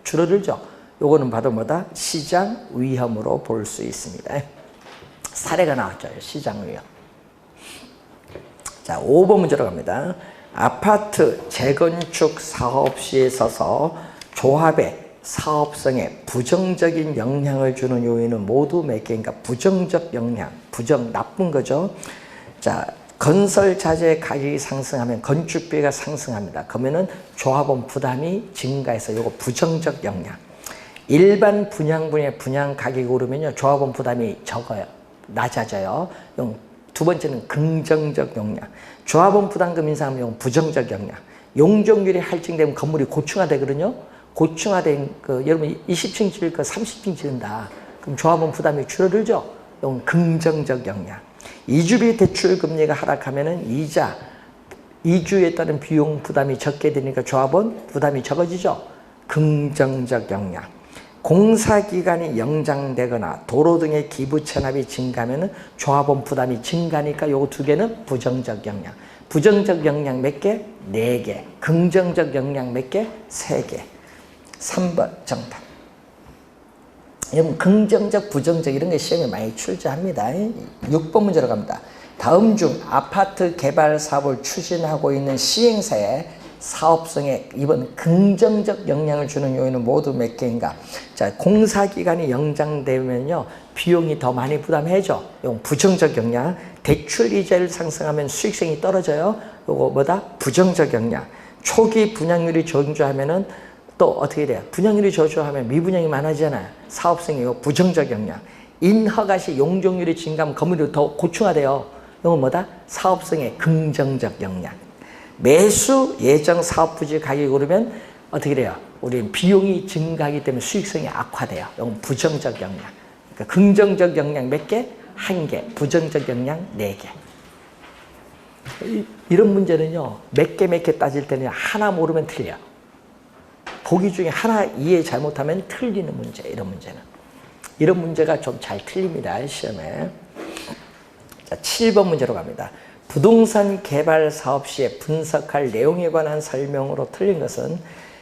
Speaker 1: 줄어들죠. 요거는 바로 뭐다? 시장 위험으로 볼 수 있습니다. 사례가 나왔죠. 시장 위험. 자, 5번 문제로 갑니다. 아파트 재건축 사업 시에 있어서 조합의 사업성에 부정적인 영향을 주는 요인은 모두 몇 개인가? 부정적 영향, 나쁜 거죠. 자, 건설 자재 가격이 상승하면 건축비가 상승합니다. 그러면은 조합원 부담이 증가해서 요거 부정적 영향. 일반 분양분의 분양 가격이 오르면요, 조합원 부담이 적어요. 낮아져요. 두 번째는 긍정적 영향. 조합원 부담금 인상하면 부정적 영향. 용적률이 할증되면 건물이 고층화되거든요. 고층화된 여러분 20층 지을 거 30층 지른다. 그럼 조합원 부담이 줄어들죠. 이건 긍정적 영향. 이주비 대출 금리가 하락하면은 이주에 따른 비용 부담이 적게 되니까 조합원 부담이 적어지죠. 긍정적 영향. 공사기간이 연장되거나 도로 등의 기부 체납이 증가하면 조합원 부담이 증가하니까 요거 두 개는 부정적 영향. 부정적 영향 몇 개? 4개. 긍정적 영향 몇 개? 3개. 3번 정답. 여러분 긍정적, 부정적 이런 게 시험에 많이 출제합니다. 6번 문제로 갑니다. 다음 중 아파트 개발 사업을 추진하고 있는 시행사의 사업성에 이번 긍정적 영향을 주는 요인은 모두 몇 개인가? 자, 공사기간이 연장되면요, 비용이 더 많이 부담해죠. 이건 부정적 영향. 대출 이자를 상승하면 수익성이 떨어져요. 이거 뭐다? 부정적 영향. 초기 분양률이 저조하면은 또 어떻게 돼요? 분양률이 저조하면 미분양이 많아지잖아요. 사업성이 이거 부정적 영향. 인허가 시 용적률이 증가하면 건물이 더 고층화돼요. 이건 뭐다? 사업성의 긍정적 영향. 매수 예정 사업 부지 가격이 오르면 어떻게 돼요? 우리는 비용이 증가하기 때문에 수익성이 악화돼요. 이건 부정적 영향. 그러니까 긍정적 영향 몇 개? 1개. 부정적 영향 4개. 이런 문제는요, 몇 개 따질 때는 하나 모르면 틀려. 보기 중에 하나 이해 잘못하면 틀리는 문제, 이런 문제는. 이런 문제가 좀 잘 틀립니다, 시험에. 자, 7번 문제로 갑니다. 부동산 개발 사업 시에 분석할 내용에 관한 설명으로 틀린 것은,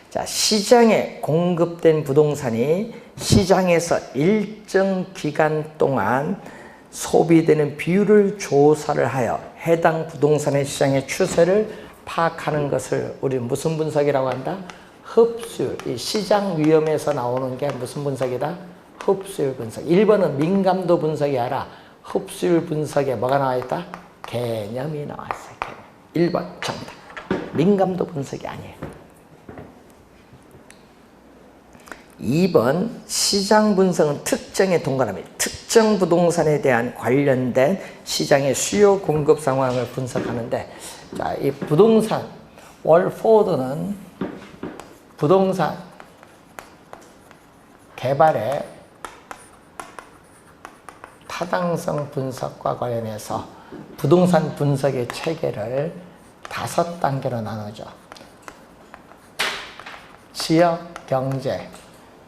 Speaker 1: 자, 시장에 공급된 부동산이 시장에서 일정 기간 동안 소비되는 비율을 조사를 하여 해당 부동산의 시장의 추세를 파악하는 것을 우리는 무슨 분석이라고 한다? 흡수율. 이 시장 위험에서 나오는 게 무슨 분석이다? 흡수율 분석. 1번은 민감도 분석이 아니라 흡수율 분석에 뭐가 나와 있다? 개념이 나와 있어요. 개념. 1번 정답. 민감도 분석이 아니에요. 2번 시장 분석은 특정에 동감합니다. 특정 부동산에 대한 관련된 시장의 수요 공급 상황을 분석하는데, 자, 이 부동산 월포드는 부동산 개발의 타당성 분석과 관련해서 부동산 분석의 체계를 5단계로 나누죠. 지역 경제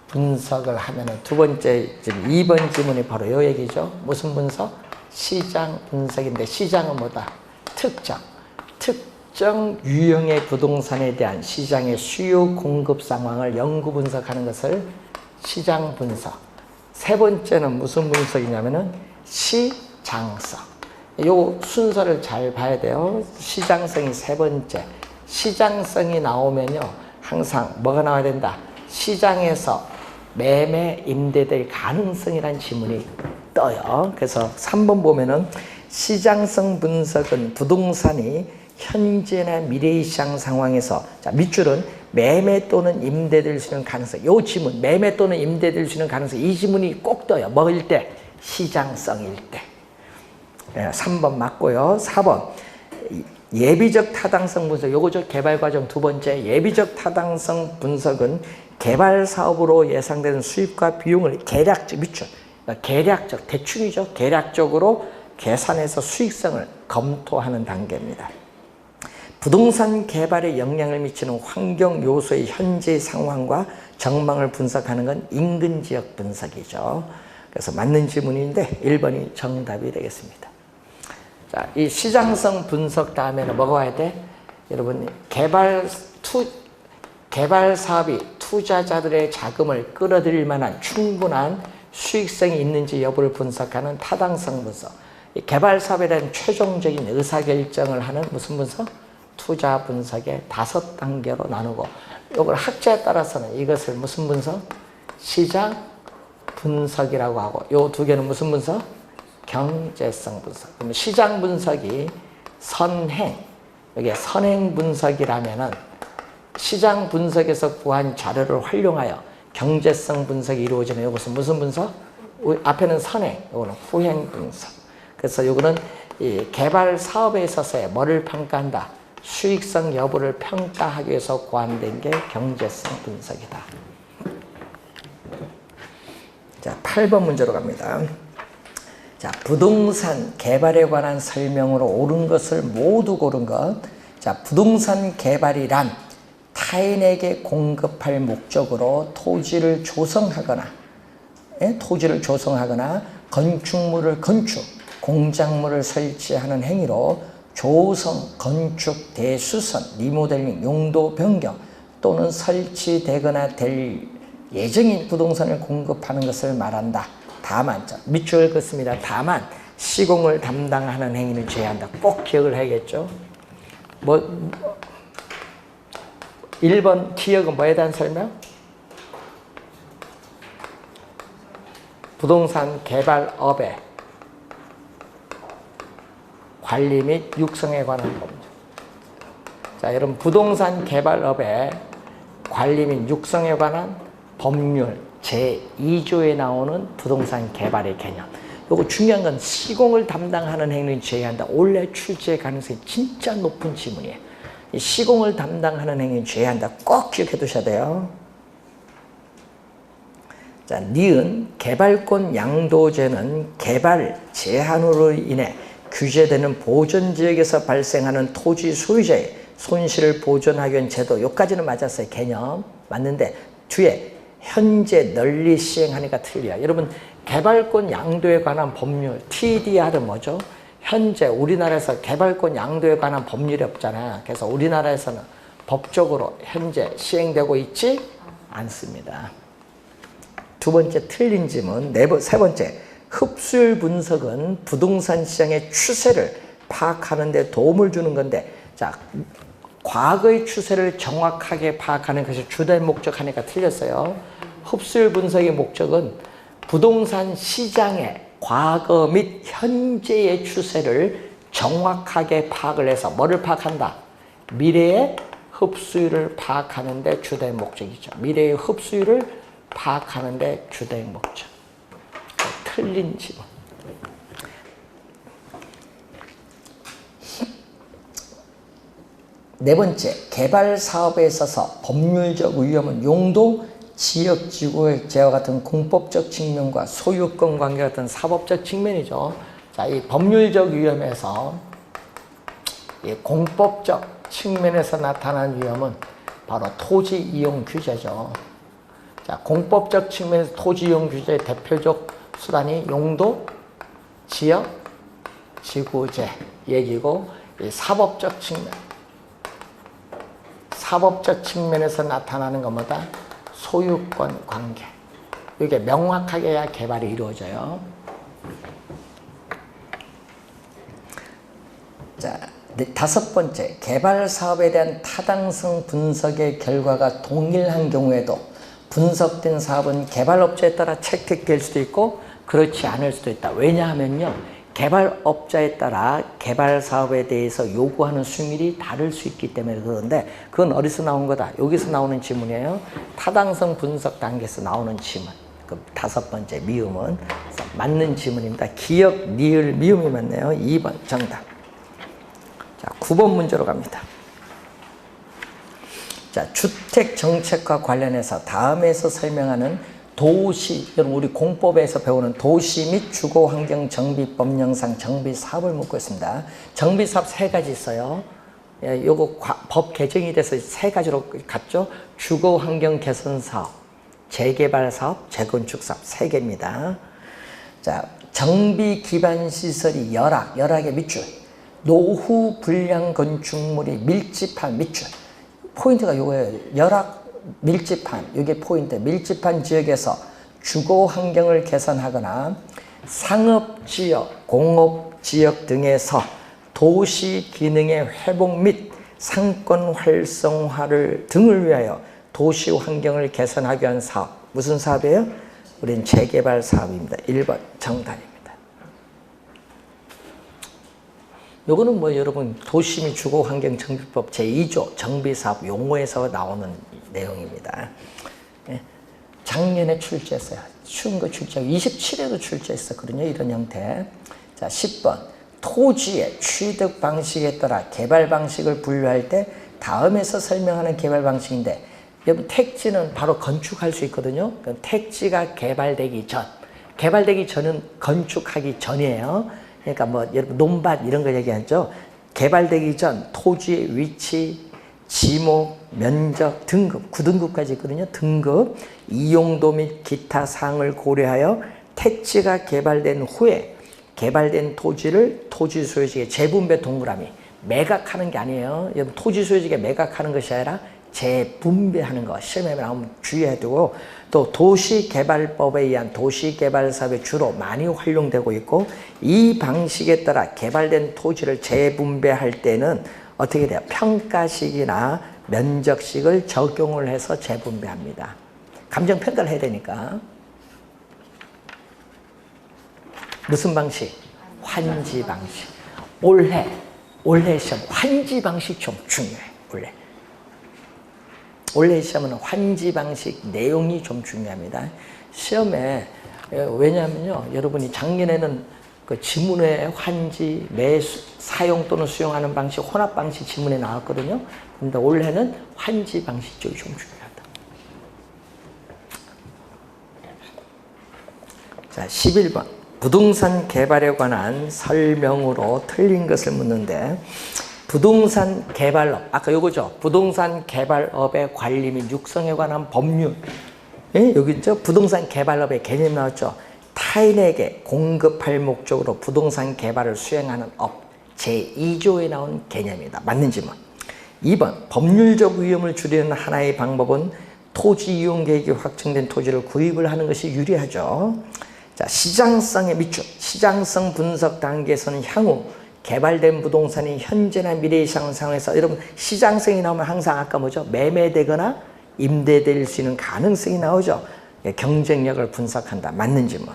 Speaker 1: 분석을 하면은 두 번째, 지금 2번 지문이 바로 이 얘기죠. 무슨 분석? 시장 분석인데, 시장은 뭐다? 특정 유형의 부동산에 대한 시장의 수요 공급 상황을 연구 분석하는 것을 시장 분석. 세 번째는 무슨 분석이냐면은 시장성. 요 순서를 잘 봐야 돼요. 시장성이 세 번째. 시장성이 나오면요, 항상 뭐가 나와야 된다? 시장에서 매매 임대될 가능성이라는 지문이 떠요. 그래서 3번 보면은 시장성 분석은 부동산이 현재나 미래의 시장 상황에서, 자, 밑줄은 매매 또는 임대될 수 있는 가능성. 요 지문, 매매 또는 임대될 수 있는 가능성. 이 지문이 꼭 떠요. 뭐일 때? 시장성일 때. 3번 맞고요. 4번. 예비적 타당성 분석. 요거죠. 개발과정 두 번째. 예비적 타당성 분석은 개발 사업으로 예상되는 수입과 비용을 계략적, 밑줄. 그러니까 계략적, 대충이죠. 계략적으로 계산해서 수익성을 검토하는 단계입니다. 부동산 개발에 영향을 미치는 환경 요소의 현재 상황과 전망을 분석하는 건 인근 지역 분석이죠. 그래서 맞는 지문인데 1번이 정답이 되겠습니다. 자, 이 시장성 분석 다음에는 뭐가 와야 돼? 여러분, 개발 사업이 투자자들의 자금을 끌어들일 만한 충분한 수익성이 있는지 여부를 분석하는 타당성 분석. 이 개발 사업에 대한 최종적인 의사결정을 하는 무슨 분석? 투자 분석의 5단계로 나누고, 이걸 학자에 따라서는 이것을 무슨 분석? 시장 분석이라고 하고, 요 두 개는 무슨 분석? 경제성 분석. 그럼 시장 분석이 선행, 이게 선행 분석이라면은 시장 분석에서 구한 자료를 활용하여 경제성 분석이 이루어지는 이것은 무슨 분석? 앞에는 선행, 이거는 후행 분석. 그래서 이거는 이 개발 사업에 있어서의 뭐를 평가한다? 수익성 여부를 평가하기 위해서 고안된 게 경제성 분석이다. 자, 8번 문제로 갑니다. 자, 부동산 개발에 관한 설명으로 옳은 것을 모두 고른 것. 자, 부동산 개발이란 타인에게 공급할 목적으로 토지를 조성하거나 건축물을 건축, 공작물을 설치하는 행위로 조성, 건축, 대수선, 리모델링, 용도 변경 또는 설치되거나 될 예정인 부동산을 공급하는 것을 말한다. 다만, 밑줄 긋습니다. 다만 시공을 담당하는 행위는 제한한다. 꼭 기억을 해야겠죠. 1번 기억은 뭐에 대한 설명? 부동산 개발업의 관리 및 육성에 관한 법률. 자, 여러분, 부동산 개발업의 관리 및 육성에 관한 법률 제2조에 나오는 부동산 개발의 개념. 요거 중요한 건 시공을 담당하는 행위는 제외한다. 올해 출제 가능성이 진짜 높은 지문이에요. 이 시공을 담당하는 행위는 제외한다. 꼭 기억해 두셔야 돼요. 자, 니은 개발권 양도제는 개발 제한으로 인해 규제되는 보전지역에서 발생하는 토지 소유자의 손실을 보전하기 위한 제도. 여기까지는 맞았어요. 개념 맞는데 뒤에 현재 널리 시행하니까 틀려. 여러분, 개발권 양도에 관한 법률 TDR은 뭐죠? 현재 우리나라에서 개발권 양도에 관한 법률이 없잖아. 그래서 우리나라에서는 법적으로 현재 시행되고 있지 않습니다. 두 번째 틀린 질문. 세 번째, 흡수율 분석은 부동산 시장의 추세를 파악하는 데 도움을 주는 건데, 자, 과거의 추세를 정확하게 파악하는 것이 주된 목적하니까 틀렸어요. 흡수율 분석의 목적은 부동산 시장의 과거 및 현재의 추세를 정확하게 파악을 해서 뭐를 파악한다? 미래의 흡수율을 파악하는 데 주된 목적이죠. 미래의 흡수율을 파악하는 데 주된 목적. 틀린 질문. 네 번째, 개발 사업에 있어서 법률적 위험은 용도, 지역지구제와 같은 공법적 측면과 소유권 관계 같은 사법적 측면이죠. 자, 이 법률적 위험에서 이 공법적 측면에서 나타난 위험은 바로 토지 이용 규제죠. 자, 공법적 측면에서 토지 이용 규제의 대표적 수단이 용도, 지역, 지구제 얘기고, 이 사법적 측면에서 나타나는 것보다 소유권 관계. 이게 명확하게 해야 개발이 이루어져요. 자, 다섯 번째, 개발 사업에 대한 타당성 분석의 결과가 동일한 경우에도 분석된 사업은 개발업자에 따라 채택될 수도 있고 그렇지 않을 수도 있다. 왜냐하면요, 개발업자에 따라 개발 사업에 대해서 요구하는 수익률이 다를 수 있기 때문에 그런데, 그건 어디서 나온 거다? 여기서 나오는 지문이에요. 타당성 분석 단계에서 나오는 지문. 그 다섯 번째 미음은 맞는 지문입니다. 기역, 니을, 미음이 맞네요. 2번 정답. 자, 9번 문제로 갑니다. 자, 주택 정책과 관련해서 다음에서 설명하는 도시, 여러분 우리 공법에서 배우는 도시 및 주거환경 정비법령상 정비사업을 묻고 있습니다. 정비사업 3가지 있어요. 예, 요거 법 개정이 돼서 3가지로 갔죠. 주거환경 개선사업, 재개발사업, 재건축사업 3개입니다. 자, 정비 기반 시설이 열악의 밑줄, 노후 불량 건축물이 밀집한 밑줄. 포인트가 요거예요. 열악, 밀집한, 이게 포인트. 밀집한 지역에서 주거 환경을 개선하거나 상업지역, 공업지역 등에서 도시 기능의 회복 및 상권 활성화를 등을 위하여 도시 환경을 개선하기 위한 사업. 무슨 사업이에요? 우리는 재개발 사업입니다. 1번 정답입니다. 요거는 뭐 여러분 도시및 주거환경정비법 제2조 정비사업 용어에서 나오는 내용입니다. 작년에 출제했어요. 쉬운 거 출제하고 27회도 출제했었거든요. 이런 형태. 자, 10번. 토지의 취득 방식에 따라 개발 방식을 분류할 때 다음에서 설명하는 개발 방식인데, 여러분 택지는 바로 건축할 수 있거든요. 그럼 택지가 개발되기 전, 개발되기 전은 건축하기 전이에요. 그러니까 뭐 여러분 논밭 이런 거 얘기하죠. 개발되기 전 토지의 위치, 지목, 면적, 등급, 9등급까지 있거든요. 등급, 이용도 및 기타 사항을 고려하여 택지가 개발된 후에 개발된 토지를 토지 소유주에게 재분배 동그라미, 매각하는 게 아니에요. 여러분 토지 소유주에게 매각하는 것이 아니라 재분배하는 거. 시험에 나오면 주의해야 되고, 또 도시개발법에 의한 도시개발사업에 주로 많이 활용되고 있고, 이 방식에 따라 개발된 토지를 재분배할 때는 어떻게 돼요? 평가식이나 면적식을 적용을 해서 재분배합니다. 감정평가를 해야 되니까. 무슨 방식? 환지 방식. 올해 시험 환지 방식 좀 중요해. 올해 시험은 환지 방식 내용이 좀 중요합니다. 시험에, 왜냐하면요, 여러분이 작년에는 그 지문에 환지, 사용 또는 수용하는 방식, 혼합 방식 지문에 나왔거든요. 근데 올해는 환지 방식 쪽이 좀 중요하다. 자, 11번. 부동산 개발에 관한 설명으로 틀린 것을 묻는데, 부동산 개발업, 아까 요거죠. 부동산 개발업의 관리 및 육성에 관한 법률. 예? 여기 있죠. 부동산 개발업의 개념이 나왔죠. 타인에게 공급할 목적으로 부동산 개발을 수행하는 업. 제2조에 나온 개념이다. 맞는지 뭐. 2번. 법률적 위험을 줄이는 하나의 방법은 토지 이용 계획이 확정된 토지를 구입을 하는 것이 유리하죠. 자, 시장성의 밑줄. 시장성 분석 단계에서는 향후 개발된 부동산이 현재나 미래의 시장 상황에서, 여러분 시장성이 나오면 항상 아까 뭐죠? 매매되거나 임대될 수 있는 가능성이 나오죠. 경쟁력을 분석한다. 맞는지 뭐.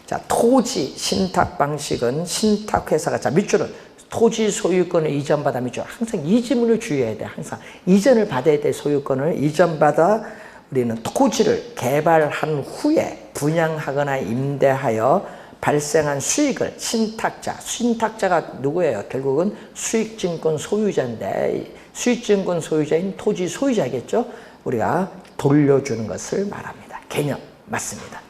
Speaker 1: 자, 토지 신탁 방식은 신탁회사가, 자, 밑줄은 토지 소유권을 이전받아, 밑줄. 항상 이 지문을 주의해야 돼. 항상 이전을 받아야 돼. 소유권을 이전받아 우리는 토지를 개발한 후에 분양하거나 임대하여 발생한 수익을 신탁자가 누구예요? 결국은 수익증권 소유자인데, 수익증권 소유자인 토지 소유자겠죠? 우리가 돌려주는 것을 말합니다. 개념 맞습니다.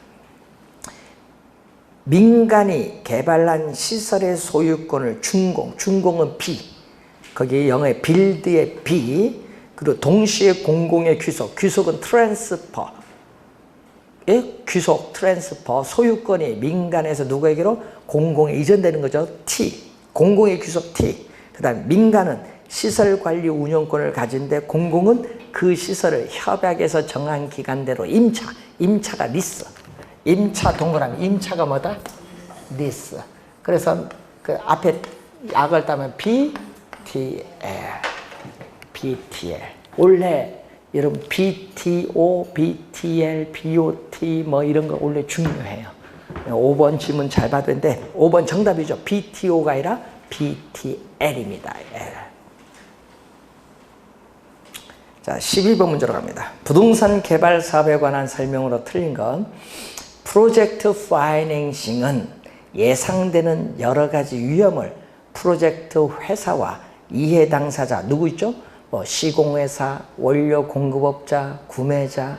Speaker 1: 민간이 개발한 시설의 소유권을 준공은 B, 거기 영어의 빌드의 B, 그리고 동시에 공공의 귀속은 트랜스퍼, 귀속, 트랜스퍼, 소유권이 민간에서 누구에게로? 공공에 이전되는 거죠. T, 공공의 귀속 T. 그 다음에 민간은 시설관리 운영권을 가진데, 공공은 그 시설을 협약에서 정한 기간대로 임차가 리스. 임차 동그라미, 임차가 뭐다? 리스. 그래서 그 앞에 약을 따면 BTL. 원래 여러분 BTO, BTL, BOT 뭐 이런 거 원래 중요해요. 5번 질문 잘 받았는데 5번 정답이죠. BTO가 아니라 BTL입니다. 자, 12번 문제로 갑니다. 부동산 개발 사업에 관한 설명으로 틀린 건, 프로젝트 파이낸싱은 예상되는 여러 가지 위험을 프로젝트 회사와 이해 당사자, 누구 있죠? 뭐 시공회사, 원료 공급업자, 구매자,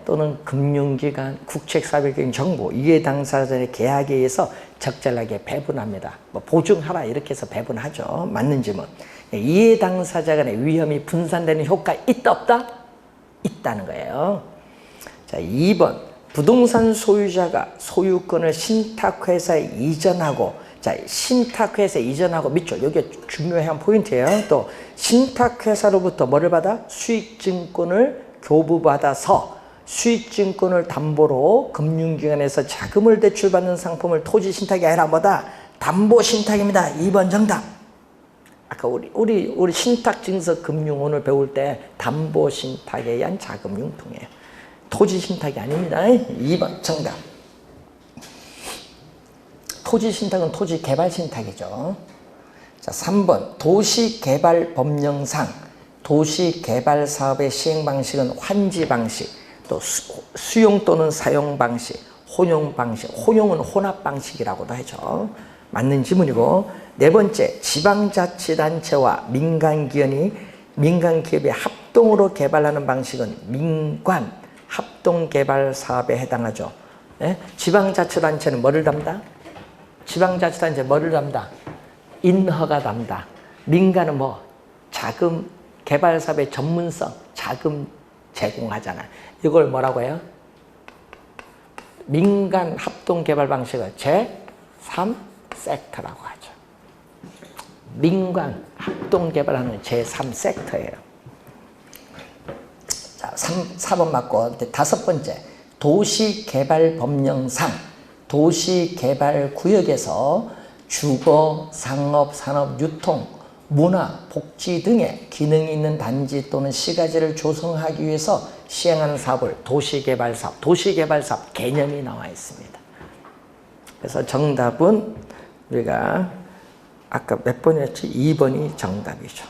Speaker 1: 또는 금융기관, 국책사업적인 정보, 이해 당사자의 계약에 의해서 적절하게 배분합니다. 뭐 보증하라 이렇게 해서 배분하죠. 맞는지 뭐. 이해 당사자 간의 위험이 분산되는 효과 있다 없다? 있다는 거예요. 자, 2번. 부동산 소유자가 소유권을 신탁회사에 이전하고, 자, 신탁회사에 이전하고 밑줄, 여기 중요한 포인트예요. 또 신탁회사로부터 뭐를 받아? 수익증권을 교부받아서 수익증권을 담보로 금융기관에서 자금을 대출받는 상품을 토지 신탁이 아니라 뭐다? 담보신탁입니다. 2번 정답. 아까 우리 신탁 증서 금융 오늘 배울 때 담보 신탁에 의한 자금 융통이에요. 토지 신탁이 아닙니다. 2번 정답. 토지 신탁은 토지 개발 신탁이죠. 자, 3번 도시개발법령상 도시개발 사업의 시행 방식은 환지 방식, 또 수용 또는 사용 방식, 혼용 방식, 혼용은 혼합 방식이라고도 하죠. 맞는 지문이고, 네 번째 지방자치단체와 민간기업이 합동으로 개발하는 방식은 민관 합동개발사업에 해당하죠. 예? 지방자치단체는 뭐를 담다? 지방자치단체 뭐를 담다? 인허가 담다. 민간은 뭐? 자금, 개발사업의 전문성, 자금 제공하잖아. 이걸 뭐라고 해요? 민간 합동개발 방식을 제3 섹터라고 하죠. 민간 합동개발하는 제3 섹터예요. 자, 4번 맞고, 다섯 번째 도시개발법령상 도시개발구역에서 주거, 상업, 산업, 유통, 문화, 복지 등의 기능이 있는 단지 또는 시가지를 조성하기 위해서 시행하는 사업을 도시개발사업, 도시개발사업 개념이 나와 있습니다. 그래서 정답은 우리가 아까 몇 번이었지? 2번이 정답이죠.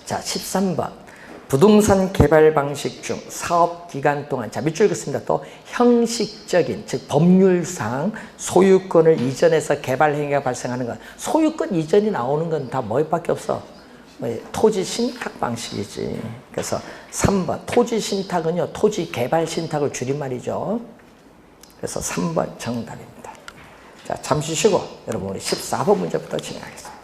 Speaker 1: 자, 13번. 부동산 개발 방식 중 사업 기간 동안, 자, 밑줄 긋습니다. 또 형식적인, 즉 법률상 소유권을 이전해서 개발 행위가 발생하는 것. 소유권 이전이 나오는 건 다 뭐밖에 없어? 토지 신탁 방식이지. 그래서 3번 토지 신탁은요, 토지 개발 신탁을 줄임말이죠. 그래서 3번 정답입니다. 자, 잠시 쉬고 여러분 우리 14번 문제부터 진행하겠습니다.